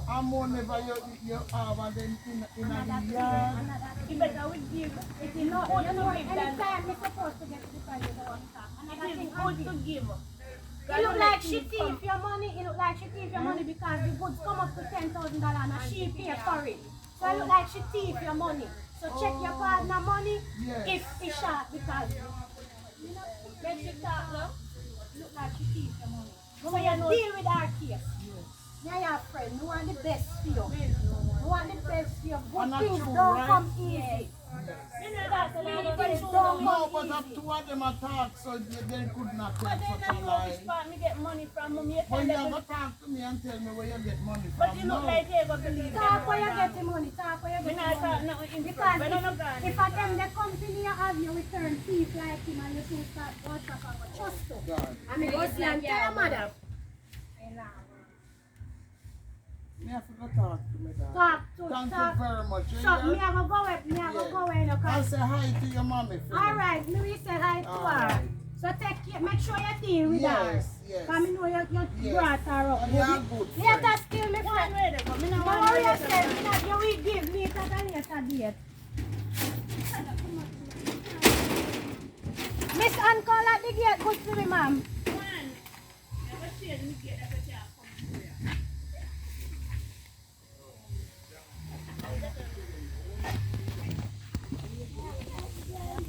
And more never you have and then in the yard. You better would give. It is not good to give than anytime you're supposed to get the price of the one. It is good to give. It look like she thief your money. It look like she thief your money because the goods come up to $10,000 and she pay for it. So it look like she thief your money. So check your partner money if it's short because you know when she talk now, look like she thief your money. So you deal with our case. Yeah, your friend, you want the best for you. You want the best for you. Good things don't come easy. You know that, so things don't come easy. No, but two of them attack, so they could not tell such a lie. But me get money from mom. But you have to talk to me and tell me where you get money from. But you look like you ever believe them. Talk where you get the money, talk where you get the money. Because if I tell the company you have, you return thief like him and you two start WhatsApp and go trust him. I mean, go see and tell your mother. Me have to go talk to me, dad. Thank you very much. So, me have to go away, no, I'll say hi to your mommy. Alright, me will say hi to her. So make sure you deal with her. Yes. Because I know you brought her up. Yeah, good. Later still, me friend. Don't worry yourself, you will give me at a later date. Miss Ann, call at the gate, good to me, ma'am.